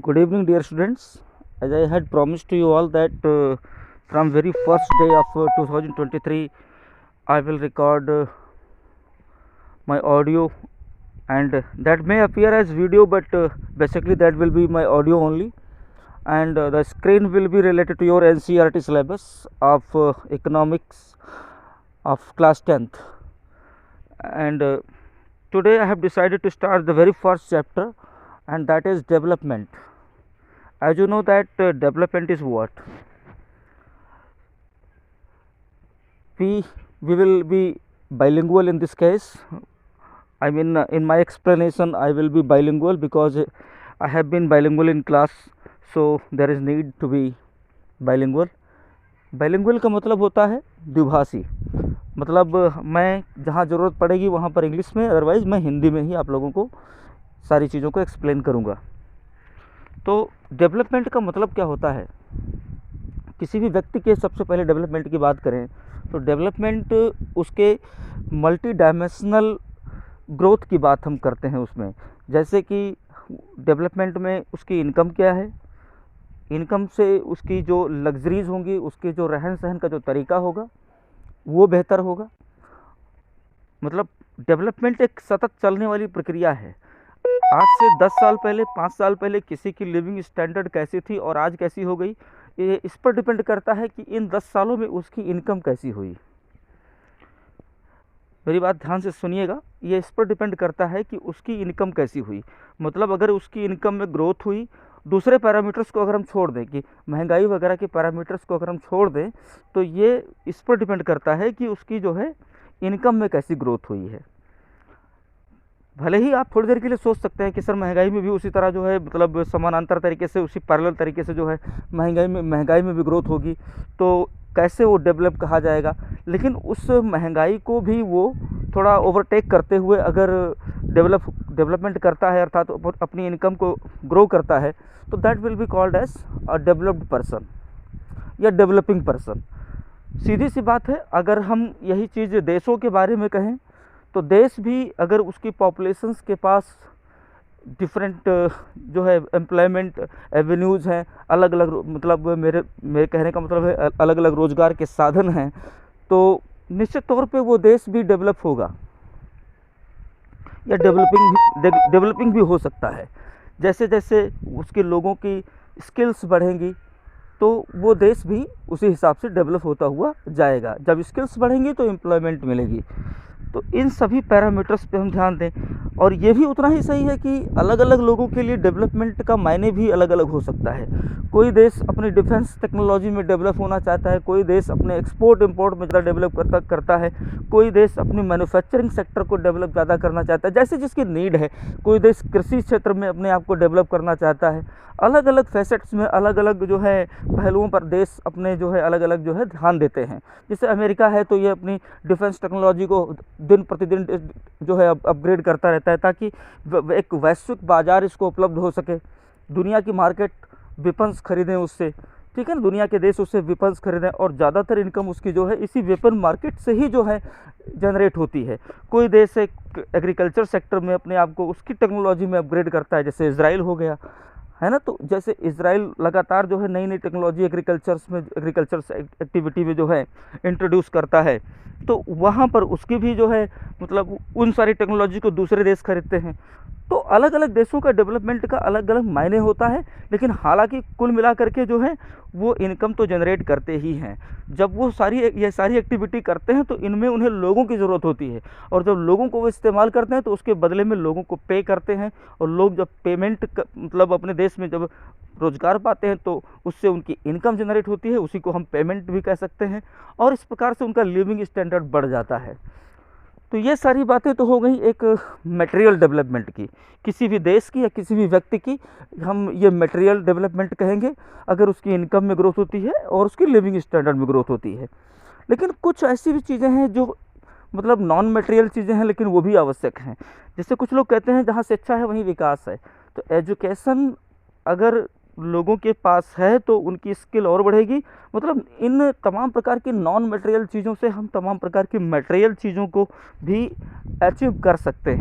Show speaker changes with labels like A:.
A: Good evening, dear students. As I had promised to you all that from very first day of 2023, I will record my audio, and that may appear as video, but basically that will be my audio only. And the screen will be related to your NCERT syllabus of economics of class 10th. And today I have decided to start the very first chapter, and that is development. As you know that development is what we will be bilingual in this case. I mean, in my explanation I will be bilingual because I have been bilingual in class, so there is need to be bilingual. Bilingual का मतलब होता है द्विभाषी, मतलब मैं जहाँ ज़रूरत पड़ेगी वहाँ पर इंग्लिश में, अदरवाइज़ मैं हिंदी में ही आप लोगों को सारी चीज़ों को एक्सप्लेन करूँगा। तो डेवलपमेंट का मतलब क्या होता है? किसी भी व्यक्ति के सबसे पहले डेवलपमेंट की बात करें तो डेवलपमेंट उसके मल्टी डायमेंशनल ग्रोथ की बात हम करते हैं उसमें। जैसे कि डेवलपमेंट में उसकी इनकम क्या है, इनकम से उसकी जो लग्जरीज होंगी, उसके जो रहन सहन का जो तरीका होगा वो बेहतर होगा। मतलब डेवलपमेंट एक सतत चलने वाली प्रक्रिया है। आज से 10 साल पहले, 5 साल पहले किसी की लिविंग स्टैंडर्ड कैसी थी और आज कैसी हो गई, ये इस पर डिपेंड करता है कि इन 10 सालों में उसकी इनकम कैसी हुई। मेरी बात ध्यान से सुनिएगा, ये इस पर डिपेंड करता है कि उसकी इनकम कैसी हुई। मतलब अगर उसकी इनकम में ग्रोथ हुई, दूसरे पैरामीटर्स को अगर हम छोड़ दें कि महंगाई वगैरह के पैरामीटर्स को अगर हम छोड़ दें, तो ये इस पर डिपेंड करता है कि उसकी जो है इनकम में कैसी ग्रोथ हुई है। भले ही आप थोड़ी देर के लिए सोच सकते हैं कि सर महंगाई में भी उसी तरह जो है, मतलब समानांतर तरीके से, उसी पैरेलल तरीके से जो है महंगाई में भी ग्रोथ होगी, तो कैसे वो डेवलप कहा जाएगा। लेकिन उस महंगाई को भी वो थोड़ा ओवरटेक करते हुए अगर डेवलपमेंट करता है, अर्थात तो अपनी इनकम को ग्रो करता है, तो that will be called as a developed person या डेवलपिंग पर्सन। सीधी सी बात है, अगर हम यही चीज़ देशों के बारे में कहें तो देश भी अगर उसकी पॉपुलेशंस के पास डिफरेंट जो है एम्प्लॉयमेंट एवेन्यूज़ हैं, अलग अलग, मतलब मेरे कहने का मतलब है अलग अलग रोज़गार के साधन हैं, तो निश्चित तौर पे वो देश भी डेवलप होगा या डेवलपिंग भी हो सकता है। जैसे जैसे उसके लोगों की स्किल्स बढ़ेंगी तो वो देश भी उसी हिसाब से डेवलप होता हुआ जाएगा। जब स्किल्स बढ़ेंगी तो एम्प्लॉयमेंट मिलेगी। तो इन सभी पैरामीटर्स पे हम ध्यान दें। और ये भी उतना ही सही है कि अलग अलग लोगों के लिए डेवलपमेंट का मायने भी अलग अलग हो सकता है। कोई देश अपनी डिफेंस टेक्नोलॉजी में डेवलप होना चाहता है, कोई देश अपने एक्सपोर्ट इंपोर्ट में ज़्यादा डेवलप करता है, कोई देश अपनी मैन्युफैक्चरिंग सेक्टर को डेवलप ज़्यादा करना चाहता है, जैसे जिसकी नीड है। कोई देश कृषि क्षेत्र में अपने आप को डेवलप करना चाहता है। अलग अलग फैसेट्स में अलग अलग जो है पहलुओं पर देश अपने जो है अलग अलग जो है ध्यान देते हैं। जैसे अमेरिका है तो ये अपनी डिफेंस टेक्नोलॉजी को दिन प्रतिदिन जो है अपग्रेड करता रहता है, ताकि एक वैश्विक बाज़ार इसको उपलब्ध हो सके। दुनिया की मार्केट वेपन्स खरीदें उससे, ठीक है ना, दुनिया के देश उससे वेपन्स खरीदें, और ज़्यादातर इनकम उसकी जो है इसी वेपन मार्केट से ही जो है जनरेट होती है। कोई देश एक एग्रीकल्चर सेक्टर में अपने आप को उसकी टेक्नोलॉजी में अपग्रेड करता है, जैसे इजराइल हो गया, है ना। तो जैसे इजराइल लगातार जो है नई नई टेक्नोलॉजी एग्रीकल्चर एक्टिविटी में जो है इंट्रोड्यूस करता है, तो वहाँ पर उसकी भी जो है मतलब उन सारी टेक्नोलॉजी को दूसरे देश खरीदते हैं। तो अलग अलग देशों का डेवलपमेंट का अलग अलग मायने होता है, लेकिन हालांकि कुल मिला करके जो है वो इनकम तो जनरेट करते ही हैं। जब वो ये सारी एक्टिविटी करते हैं तो इनमें उन्हें लोगों की ज़रूरत होती है, और जब लोगों को वो इस्तेमाल करते हैं तो उसके बदले में लोगों को पे करते हैं। और लोग जब पेमेंट मतलब अपने देश में जब रोज़गार पाते हैं तो उससे उनकी इनकम जनरेट होती है, उसी को हम पेमेंट भी कह सकते हैं, और इस प्रकार से उनका लिविंग स्टैंडर्ड बढ़ जाता है। तो ये सारी बातें तो हो गई एक मटेरियल डेवलपमेंट की, किसी भी देश की या किसी भी व्यक्ति की हम ये मटेरियल डेवलपमेंट कहेंगे अगर उसकी इनकम में ग्रोथ होती है और उसकी लिविंग स्टैंडर्ड में ग्रोथ होती है। लेकिन कुछ ऐसी भी चीज़ें हैं जो मतलब नॉन मटेरियल चीज़ें हैं, लेकिन वो भी आवश्यक हैं। जैसे कुछ लोग कहते हैं जहाँ शिक्षा है वहीं विकास है। तो एजुकेशन अगर लोगों के पास है तो उनकी स्किल और बढ़ेगी। मतलब इन तमाम प्रकार की नॉन मटेरियल चीज़ों से हम तमाम प्रकार की मटेरियल चीज़ों को भी अचीव कर सकते हैं।